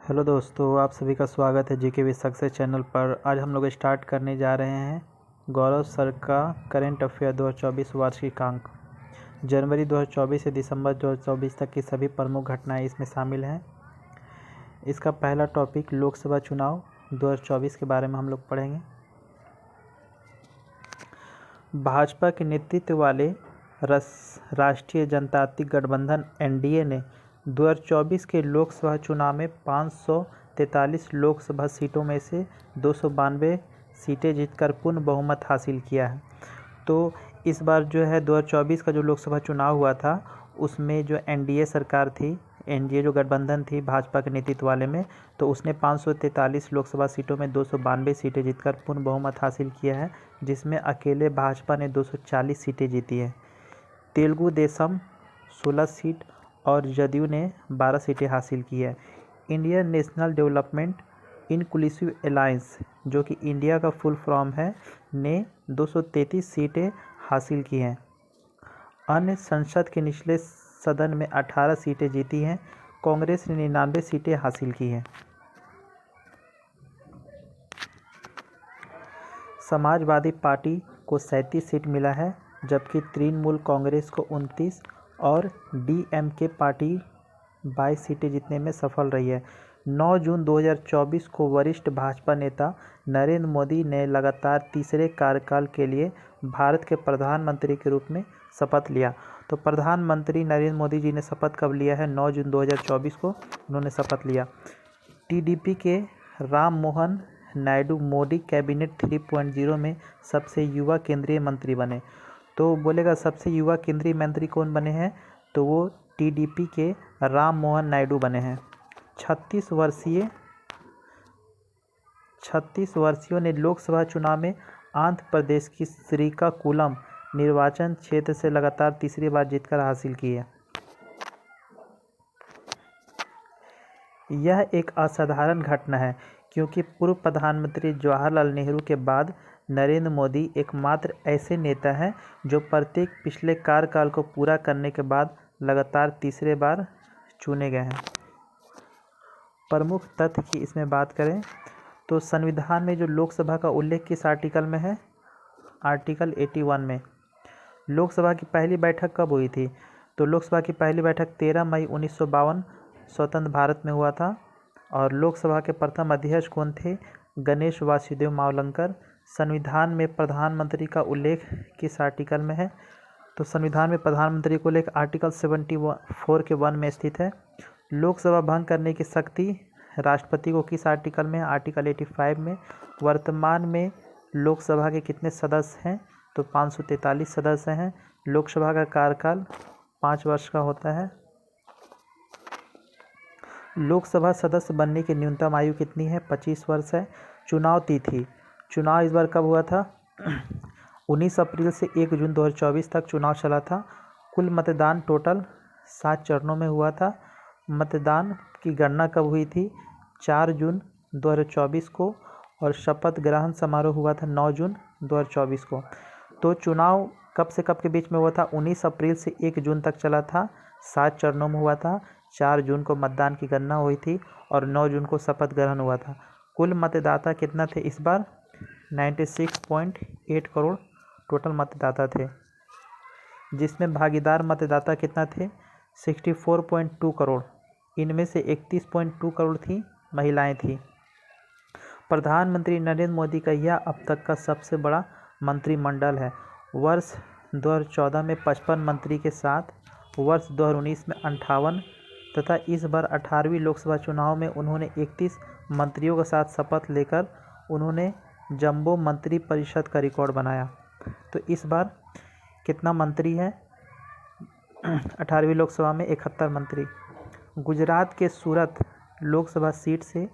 Hello दोस्तों, आप सभी का स्वागत है जीके विद सक्सेस चैनल पर। आज हम लोग स्टार्ट करने जा रहे हैं गौरव सर का करेंट अफेयर 2024 वार्षिकांक। जनवरी 2024 से दिसंबर 2024 तक की सभी प्रमुख घटनाएं इसमें शामिल हैं। इसका पहला टॉपिक लोकसभा चुनाव 2024 के बारे में हम लोग पढ़ेंगे। भाजपा के नेतृत्व वाले राष्ट्रीय जनतांत्रिक गठबंधन एनडीए ने 2024 के लोकसभा चुनाव में 543 लोकसभा सीटों में से 292 सीटें जीतकर पूर्ण बहुमत हासिल किया है। तो इस बार जो है 2024 का जो लोकसभा चुनाव हुआ था उसमें जो एनडीए सरकार थी, एनडीए जो गठबंधन थी भाजपा के नेतृत्व वाले में, तो उसने 543 लोकसभा सीटों में 292 सीटें जीतकर पूर्ण बहुमत हासिल किया है, जिसमें अकेले भाजपा ने 240 सीटें जीती है। तेलुगु देशम 16 सीट और जदयू ने 12 सीटें हासिल की है। Indian national development inclusive alliance, जो कि इंडिया का फुल फॉर्म है, ने 233 सीटें हासिल की हैं। अन्य संसद के निचले सदन में 18 सीटें जीती हैं। कांग्रेस ने 99 सीटें हासिल की हैं। समाजवादी पार्टी को 37 सीट मिला है, जबकि तृणमूल कांग्रेस को 29 और डीएमके पार्टी 22 सीटें जीतने में सफल रही है। 9 जून 2024 को वरिष्ठ भाजपा नेता नरेंद्र मोदी ने लगातार तीसरे कार्यकाल के लिए भारत के प्रधानमंत्री के रूप में शपथ लिया। तो प्रधानमंत्री नरेंद्र मोदी जी ने शपथ कब लिया है? 9 जून 2024 को उन्होंने शपथ लिया। टीडीपी के राम मोहन नायडू मोदी कैबिनेट 3.0 में सबसे युवा केंद्रीय मंत्री बने। तो बोलेगा सबसे युवा केंद्रीय मंत्री कौन बने हैं? तो वो टीडीपी के राम मोहन नायडू बने हैं। 36 वर्षीयों ने लोकसभा चुनाव में आंध्र प्रदेश की श्रीकाकुलम निर्वाचन क्षेत्र से लगातार तीसरी बार जीतकर हासिल की है। यह एक असाधारण घटना है, क्योंकि पूर्व प्रधानमंत्री जवाहरलाल नेहरू के बाद नरेंद्र मोदी एकमात्र ऐसे नेता हैं जो प्रत्येक पिछले कार्यकाल को पूरा करने के बाद लगातार तीसरे बार चुने गए हैं। प्रमुख तथ्य की इसमें बात करें तो संविधान में जो लोकसभा का उल्लेख किस आर्टिकल में है? आर्टिकल 81 में। लोकसभा की पहली बैठक कब हुई थी? तो लोकसभा की पहली बैठक 13 मई 1952 स्वतंत्र भारत में हुआ था। और लोकसभा के प्रथम अध्यक्ष कौन थे? गणेश वासुदेव मावलंकर। संविधान में प्रधानमंत्री का उल्लेख किस आर्टिकल में है? तो संविधान में प्रधानमंत्री को उल्लेख आर्टिकल 74 के 1 में स्थित है। लोकसभा भंग करने की शक्ति राष्ट्रपति को किस आर्टिकल में है? आर्टिकल 85 में। वर्तमान में लोकसभा के कितने सदस्य हैं? तो 543 सदस्य हैं। लोकसभा का कार्यकाल 5 वर्ष का होता है। लोकसभा सदस्य बनने की न्यूनतम आयु कितनी है? 25 वर्ष है। चुनाव तिथि, चुनाव इस बार कब हुआ था? 19 अप्रैल से 1 जून 2024 तक चुनाव चला था। कुल मतदान टोटल 7 चरणों में हुआ था। मतदान की गणना कब हुई थी? 4 जून 2024 को। और शपथ ग्रहण समारोह हुआ था 9 जून 2024 को। तो चुनाव कब से कब के बीच में हुआ था? 19 अप्रैल से 1 जून तक चला था। 7 चरणों में हुआ था। 4 जून को मतदान की गणना हुई थी और 9 जून को शपथ ग्रहण हुआ था। कुल मतदाता कितना थे इस बार? 96.8 करोड़ टोटल मतदाता थे, जिसमें भागीदार मतदाता कितना थे? 64.2 करोड़। इनमें से 31.2 करोड़ थी महिलाएं थी। प्रधानमंत्री नरेंद्र मोदी का यह अब तक का सबसे बड़ा मंत्रिमंडल है। वर्ष 2014 में 55 मंत्री के साथ वर्ष 2019 में 58 तथा इस बार 18वीं लोकसभा चुनाव में उन्होंने 31 मंत्रियों के साथ शपथ लेकर उन्होंने जंबो मंत्री परिषद का रिकॉर्ड बनाया। तो इस बार कितना मंत्री है 18वीं लोकसभा में? 71 मंत्री। गुजरात के सूरत लोकसभा सीट से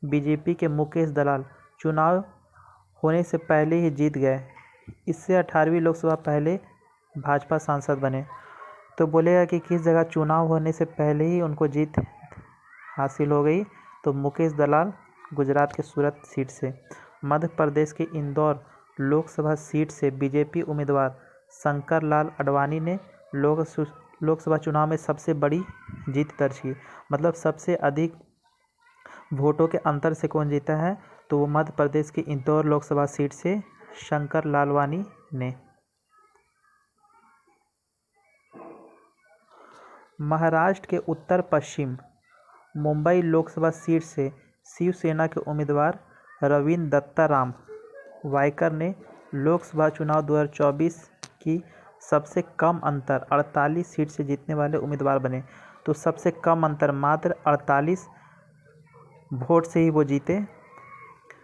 बीजेपी के मुकेश दलाल चुनाव होने से पहले ही जीत गए। इससे 18वीं लोकसभा पहले भाजपा सांसद बने। तो बोलेगा कि किस जगह चुनाव होने से पहले ही उनको जीत हासिल हो गई? तो मुकेश दलाल गुजरात के सूरत सीट से। मध्य प्रदेश के इंदौर लोकसभा सीट से बीजेपी उम्मीदवार शंकर लाल अडवाणी ने लोकसभा चुनाव में सबसे बड़ी जीत दर्ज की, मतलब सबसे अधिक वोटों के अंतर से कौन जीता है? तो वो मध्य प्रदेश की इंदौर लोकसभा सीट से शंकर लालवानी ने। महाराष्ट्र के उत्तर पश्चिम मुंबई लोकसभा सीट से शिवसेना के उम्मीदवार रवींद्र दत्ताराम वायकर ने लोकसभा चुनाव 2024 की सबसे कम अंतर 48 सीट से जीतने वाले उम्मीदवार बने। तो सबसे कम अंतर मात्र 48 वोट से ही वो जीते,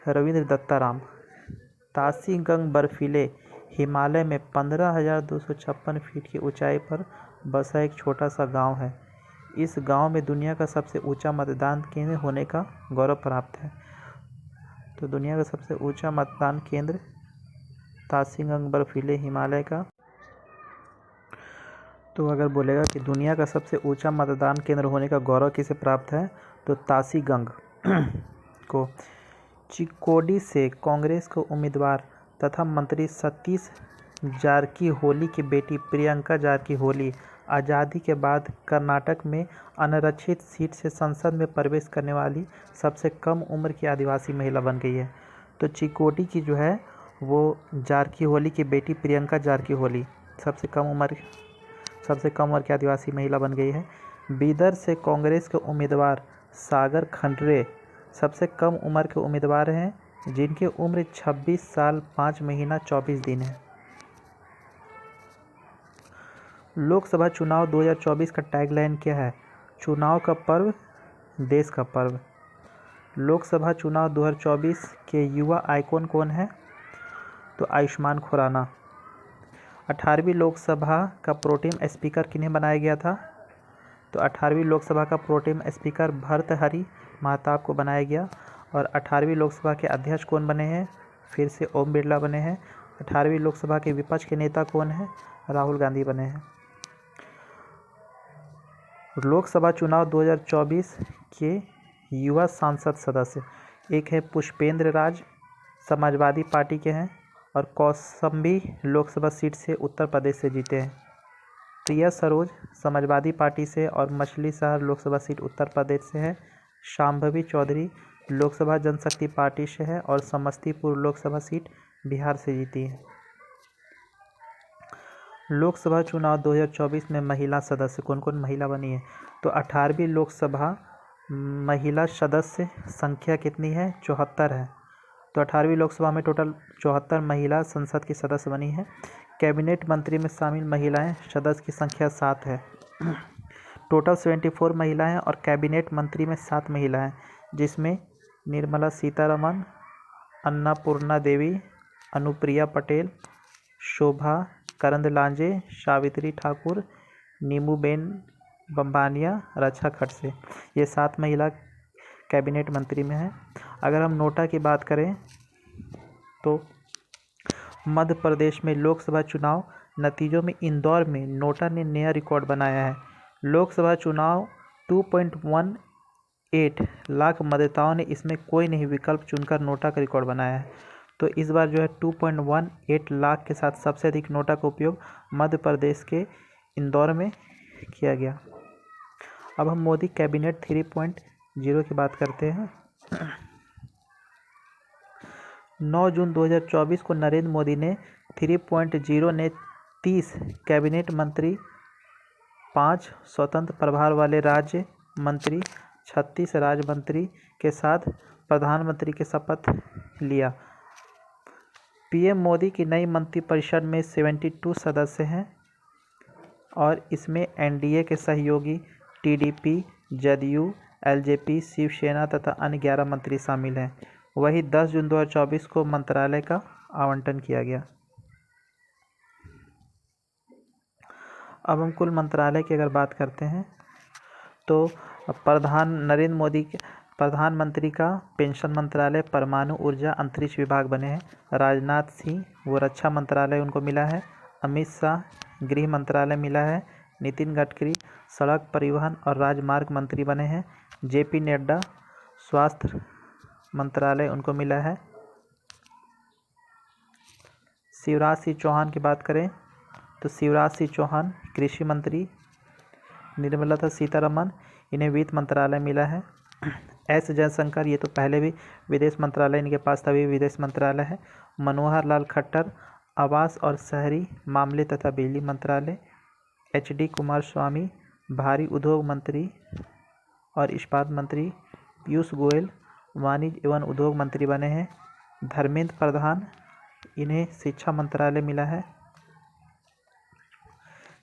रवींद्र दत्ताराम। तासी गंग बर्फीले हिमालय में 15,256 फीट की ऊंचाई पर बसा एक छोटा सा गांव है। इस गांव में दुनिया का सबसे ऊंचा मतदान केंद्र होने का गौरव प्राप्त है। तो दुनिया का सबसे ऊंचा मतदान केंद्र तासी गंग बर्फीले हिमालय का। तो अगर बोलेगा कि दुनिया का सबसे ऊंचा मतदान केंद्र होने का गौरव किसे प्राप्त है, तो तासी गंग को। चिकोडी से कांग्रेस के उम्मीदवार तथा मंत्री सतीश जारकीहोली की बेटी प्रियंका जारकीहोली आज़ादी के बाद कर्नाटक में अनारक्षित सीट से संसद में प्रवेश करने वाली सबसे कम उम्र की आदिवासी महिला बन गई है। तो चिकोडी की जो है वो जारकीहोली की बेटी प्रियंका जारकीहोली सबसे कम उम्र की आदिवासी महिला बन गई है। बीदर से कांग्रेस के उम्मीदवार सागर खंडरे सबसे कम उम्र के उम्मीदवार हैं, जिनकी उम्र 26 साल 5 महीना 24 दिन है। लोकसभा चुनाव 2024 का टैगलाइन क्या है? चुनाव का पर्व, देश का पर्व। लोकसभा चुनाव 2024 के युवा आइकॉन कौन है? तो आयुष्मान खुराना। 18वीं लोकसभा का प्रोटेम स्पीकर किन्हें बनाया गया था? तो 18वीं लोकसभा का प्रोटेम स्पीकर भर्तृहरि महताब को बनाया गया। और 18वीं लोकसभा के अध्यक्ष कौन बने हैं? फिर से ओम बिरला बने हैं। 18वीं लोकसभा के विपक्ष के नेता कौन है? राहुल गांधी बने हैं। लोकसभा चुनाव 2024 के युवा सांसद सदस्य एक है पुष्पेंद्र राज, समाजवादी पार्टी के हैं, और कौशाम्बी लोकसभा सीट से उत्तर प्रदेश से जीते हैं। प्रिया सरोज समाजवादी पार्टी से और मछली शहर लोकसभा सीट उत्तर प्रदेश से है। शांभवी चौधरी लोकसभा जनशक्ति पार्टी से है और समस्तीपुर लोकसभा सीट बिहार से जीती है। लोकसभा चुनाव 2024 में महिला सदस्य कौन कौन महिला बनी है? तो 18वीं लोकसभा महिला सदस्य संख्या कितनी है? 74 है। तो 18वीं लोकसभा में टोटल 74 महिला संसद की सदस्य बनी है। कैबिनेट मंत्री में शामिल महिलाएं सदस्य की संख्या 7 है। टोटल 74 महिलाएं और कैबिनेट मंत्री में 7 महिलाएं, जिसमें निर्मला सीतारमण, अन्नपूर्णा देवी, अनुप्रिया पटेल, शोभा करंदलाजे, सावित्री ठाकुर, नीमूबेन बम्बानिया, रक्षा खड़से, ये 7 महिला कैबिनेट मंत्री में है। अगर हम नोटा की बात करें तो मध्य प्रदेश में लोकसभा चुनाव नतीजों में इंदौर में नोटा ने नया रिकॉर्ड बनाया है। लोकसभा चुनाव 2.18 लाख मतदाताओं ने इसमें कोई नहीं विकल्प चुनकर नोटा का रिकॉर्ड बनाया है। तो इस बार जो है 2.18 लाख के साथ सबसे अधिक नोटा का उपयोग मध्य प्रदेश के इंदौर में किया गया। अब हम मोदी कैबिनेट 3.0 की बात करते हैं। 9 जून 2024 को नरेंद्र मोदी ने 3.0 ने 30 कैबिनेट मंत्री, 5 स्वतंत्र प्रभार वाले राज्य मंत्री, 36 राज्य मंत्री के साथ प्रधानमंत्री के शपथ लिया। पीएम मोदी की नई मंत्रिपरिषद में 72 सदस्य हैं और इसमें एनडीए के सहयोगी टीडीपी, जदयू, एलजेपी, शिवसेना तथा अन्य 11 मंत्री शामिल हैं। वही 10 जून 2024 को मंत्रालय का आवंटन किया गया। अब हम कुल मंत्रालय की अगर बात करते हैं तो नरेंद्र मोदी के प्रधानमंत्री का पेंशन मंत्रालय, परमाणु ऊर्जा, अंतरिक्ष विभाग बने हैं। राजनाथ सिंह वो रक्षा मंत्रालय उनको मिला है। अमित शाह गृह मंत्रालय मिला है। नितिन गडकरी सड़क परिवहन और राजमार्ग मंत्री बने हैं। जेपी नड्डा स्वास्थ्य मंत्रालय उनको मिला है। शिवराज सिंह चौहान की बात करें तो शिवराज सिंह चौहान कृषि मंत्री। निर्मला सीतारमण इन्हें वित्त मंत्रालय मिला है। एस जयशंकर, ये तो पहले भी विदेश मंत्रालय इनके पास था, भी विदेश मंत्रालय है। मनोहर लाल खट्टर, आवास और शहरी मामले तथा बिजली मंत्रालय। HD कुमार स्वामी, भारी उद्योग मंत्री और इस्पात मंत्री। पीयूष गोयल, वाणिज्य एवं उद्योग मंत्री बने हैं। धर्मेंद्र प्रधान, इन्हें शिक्षा मंत्रालय मिला है।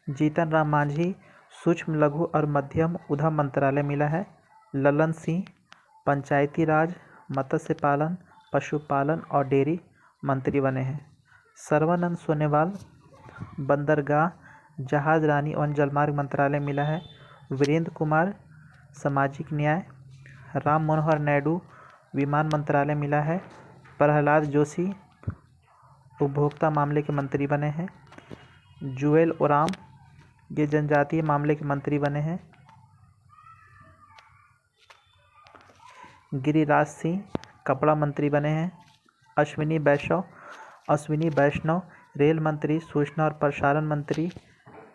जीतन राम मांझी, सूक्ष्म लघु और मध्यम उद्यम मंत्रालय मिला है। ललन सिंह, पंचायती राज, मत्स्य पालन, पशुपालन और डेयरी मंत्री बने हैं। सर्बानंद सोनोवाल, बंदरगाह, जहाज रानी एवं जलमार्ग मंत्रालय मिला है। वीरेंद्र कुमार, सामाजिक न्याय। राम मनोहर नायडू, विमान मंत्रालय मिला है। प्रहलाद जोशी, उपभोक्ता मामले के मंत्री बने हैं। जुएल ओराम, ये जनजातीय मामले के मंत्री बने हैं। गिरिराज सिंह, कपड़ा मंत्री बने हैं। अश्विनी वैष्णव, रेल मंत्री, सूचना और प्रसारण मंत्री।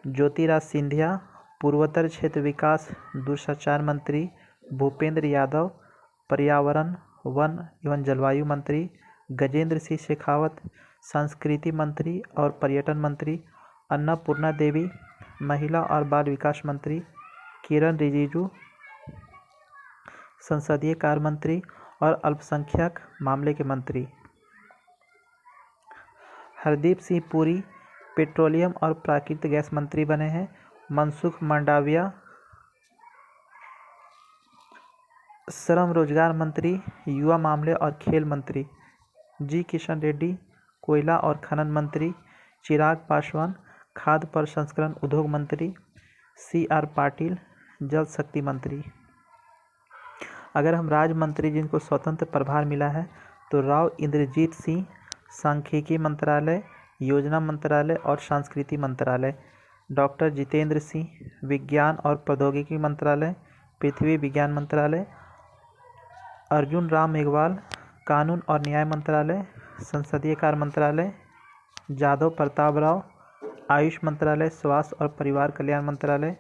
ज्योतिराज सिंधिया, पूर्वोत्तर क्षेत्र विकास दूरसंचार मंत्री। भूपेंद्र यादव, पर्यावरण, वन एवं जलवायु मंत्री। गजेंद्र सिंह शेखावत, संस्कृति मंत्री और पर्यटन मंत्री। अन्नपूर्णा देवी, महिला और बाल विकास मंत्री। किरण रिजिजू, संसदीय कार्य मंत्री और अल्पसंख्यक मामले के मंत्री। हरदीप सिंह पुरी, पेट्रोलियम और प्राकृतिक गैस मंत्री बने हैं। मनसुख मंडाविया, श्रम रोजगार मंत्री, युवा मामले और खेल मंत्री। जी किशन रेड्डी, कोयला और खनन मंत्री। चिराग पासवान, खाद्य प्रसंस्करण उद्योग मंत्री। CR पाटिल, जल शक्ति मंत्री। अगर हम राज्य मंत्री जिनको स्वतंत्र प्रभार मिला है तो राव इंद्रजीत सिंह, सांख्यिकी मंत्रालय, योजना मंत्रालय और संस्कृति मंत्रालय। डॉक्टर जितेंद्र सिंह, विज्ञान और प्रौद्योगिकी मंत्रालय, पृथ्वी विज्ञान मंत्रालय। अर्जुन राम मेघवाल, कानून और न्याय मंत्रालय, संसदीय कार्य मंत्रालय। जादव प्रताप राव, आयुष मंत्रालय, स्वास्थ्य और परिवार कल्याण मंत्रालय।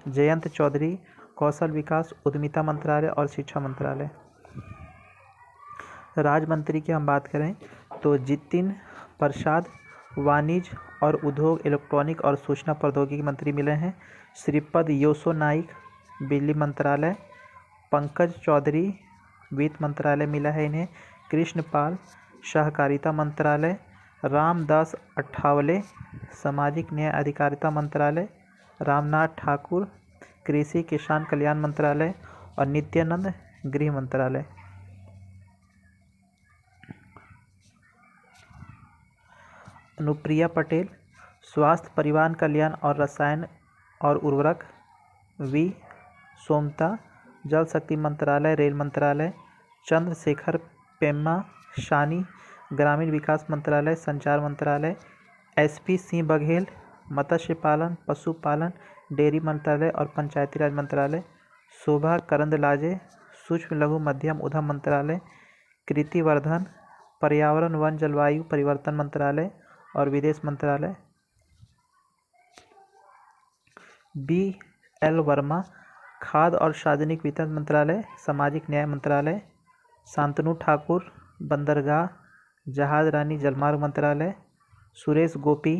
जयंत चौधरी, कौशल विकास उद्यमिता मंत्रालय और शिक्षा मंत्रालय। राज्य मंत्री की हम बात करें तो जितिन प्रसाद, वाणिज्य और उद्योग, इलेक्ट्रॉनिक और सूचना प्रौद्योगिकी मंत्री मिले हैं। श्रीपद योसो नाइक, बिजली मंत्रालय। पंकज चौधरी, वित्त मंत्रालय मिला है इन्हें। कृष्णपाल, सहकारिता मंत्रालय। रामदास अठावले, सामाजिक न्याय अधिकारिता मंत्रालय। रामनाथ ठाकुर, कृषि किसान कल्याण मंत्रालय और नित्यानंद, गृह मंत्रालय। अनुप्रिया पटेल, स्वास्थ्य परिवहन कल्याण और रसायन और उर्वरक। वी सोमता, जल शक्ति मंत्रालय, रेल मंत्रालय। चंद्रशेखर पेम्मा शानी, ग्रामीण विकास मंत्रालय, संचार मंत्रालय। SP सिंह बघेल, मत्स्य पालन, पशुपालन, डेयरी मंत्रालय और पंचायती राज मंत्रालय। शोभा करंदलाजे, सूक्ष्म लघु मध्यम उद्यम मंत्रालय। कृति वर्धन, पर्यावरण वन जलवायु परिवर्तन मंत्रालय और विदेश मंत्रालय। BL वर्मा, खाद्य और सार्वजनिक वितरण मंत्रालय, सामाजिक न्याय मंत्रालय। शांतनु ठाकुर, बंदरगाह, जहाज रानी जलमार्ग मंत्रालय। सुरेश गोपी,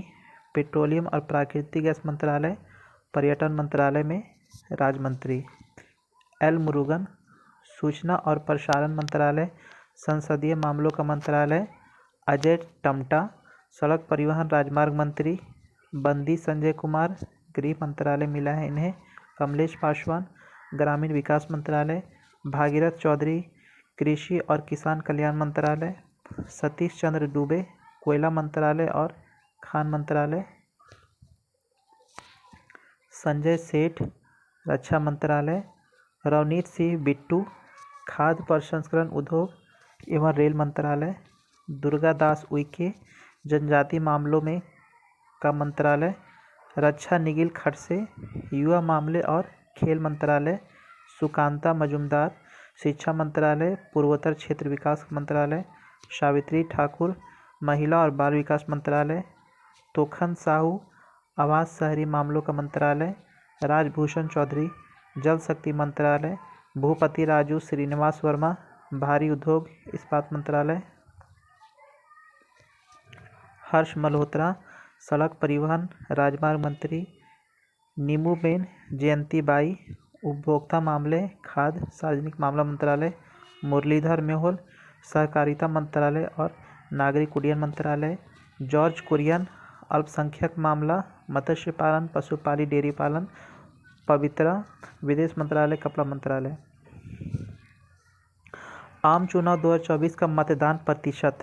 पेट्रोलियम और प्राकृतिक गैस मंत्रालय, पर्यटन मंत्रालय में राज्य मंत्री। L मुरुगन, सूचना और प्रसारण मंत्रालय, संसदीय मामलों का मंत्रालय। अजय टम्टा, सड़क परिवहन राजमार्ग मंत्री। बंदी संजय कुमार, गृह मंत्रालय मिला है इन्हें। कमलेश पासवान, ग्रामीण विकास मंत्रालय। भागीरथ चौधरी, कृषि और किसान कल्याण मंत्रालय। सतीश चंद्र दुबे, कोयला मंत्रालय और खान मंत्रालय। संजय सेठ, रक्षा मंत्रालय। रवनीत सिंह बिट्टू, खाद्य प्रसंस्करण उद्योग एवं रेल मंत्रालय। दुर्गा दास उइके, जनजाति मामलों में का मंत्रालय। रक्षा निगिल खड़से, युवा मामले और खेल मंत्रालय। सुकांता मजुमदार, शिक्षा मंत्रालय, पूर्वोत्तर क्षेत्र विकास मंत्रालय। सावित्री ठाकुर, महिला और बाल विकास मंत्रालय। तोखन साहू, आवास शहरी मामलों का मंत्रालय। राजभूषण चौधरी, जल शक्ति मंत्रालय। भूपति राजू श्रीनिवास वर्मा, भारी उद्योग इस्पात मंत्रालय। हर्ष मल्होत्रा, सड़क परिवहन राजमार्ग मंत्री। नीमूबेन जयंती बाई, उपभोक्ता मामले खाद्य सार्वजनिक मामला मंत्रालय। मुरलीधर मोहोल, सहकारिता मंत्रालय और नागरिक उड्डयन मंत्रालय। जॉर्ज कुरियन, अल्पसंख्यक मामला, मत्स्य पालन, पशुपालन, डेयरी पालन। पवित्रा, विदेश मंत्रालय, कपड़ा मंत्रालय। आम चुनाव 2024 का मतदान प्रतिशत।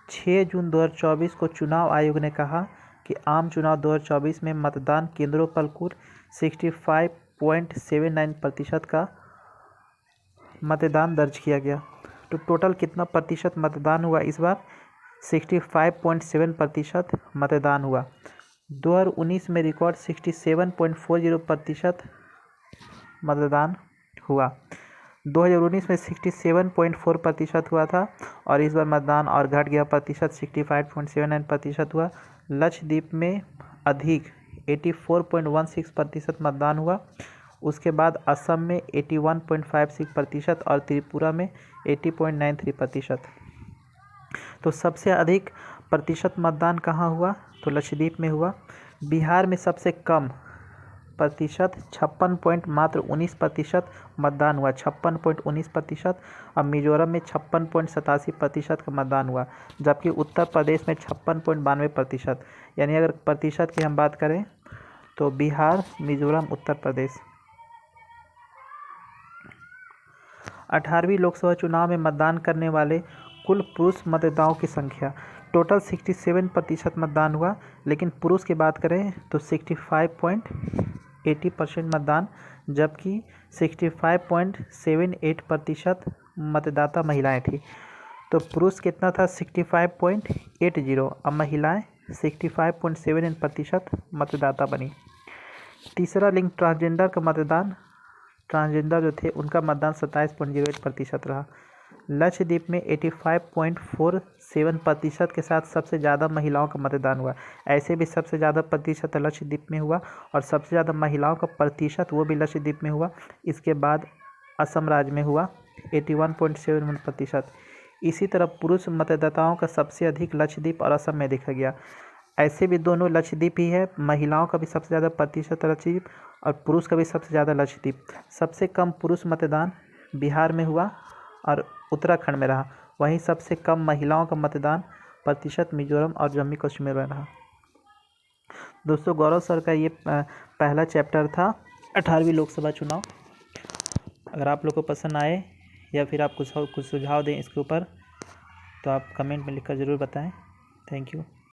6 जून 2024 को चुनाव आयोग ने कहा कि आम चुनाव 2024 में मतदान केंद्रों पर कुल 65.79% का मतदान दर्ज किया गया। तो टोटल कितना प्रतिशत मतदान हुआ इस बार? 65.7% मतदान हुआ। 2019 में रिकॉर्ड 67.40% मतदान हुआ। 2019 में 67.4% हुआ था और इस बार मतदान और घट गया प्रतिशत, 65.79% हुआ। लक्षद्वीप में अधिक 84.16% मतदान हुआ। उसके बाद असम में 81.56% और त्रिपुरा में 80.93%। तो सबसे अधिक प्रतिशत मतदान कहाँ हुआ? तो लक्षद्वीप में हुआ। बिहार में सबसे कम प्रतिशत 56.19% मतदान हुआ, 56.19%। और मिजोरम में 56.87% का मतदान हुआ, जबकि उत्तर प्रदेश में 56.92%। यानी अगर प्रतिशत की हम बात करें तो बिहार, मिजोरम, उत्तर प्रदेश। 18वीं लोकसभा चुनाव में मतदान करने वाले कुल पुरुष मतदाताओं की संख्या। टोटल 67% मतदान हुआ, लेकिन पुरुष की बात करें तो 65.80% मतदान, जबकि 65.78% मतदाता महिलाएं थी। तो पुरुष कितना था? 65.80 और महिलाएं 65.79% मतदाता बनी। तीसरा लिंग ट्रांसजेंडर का मतदान, ट्रांसजेंडर जो थे उनका मतदान 27.08% रहा। लक्षद्वीप में 85.47% के साथ सबसे ज़्यादा महिलाओं का मतदान हुआ। ऐसे भी सबसे ज़्यादा प्रतिशत लक्षद्वीप में हुआ और सबसे ज़्यादा महिलाओं का प्रतिशत वो भी लक्षद्वीप में हुआ। इसके बाद असम राज्य में हुआ 81.71%। इसी तरह पुरुष मतदाताओं का सबसे अधिक लक्षद्वीप और असम में देखा गया। ऐसे भी दोनों लक्षद्वीप ही है, महिलाओं का भी सबसे ज़्यादा प्रतिशत लक्षद्वीप और पुरुष का भी सबसे ज़्यादा लक्षद्वीप। सबसे कम पुरुष मतदान बिहार में हुआ और उत्तराखंड में रहा। वहीं सबसे कम महिलाओं का मतदान प्रतिशत मिजोरम और जम्मू कश्मीर में रहा। दोस्तों, गौरव सर का ये पहला चैप्टर था 18वीं लोकसभा चुनाव। अगर आप लोग को पसंद आए या फिर आप कुछ सुझाव दें इसके ऊपर तो आप कमेंट में लिखकर ज़रूर बताएं। Thank you.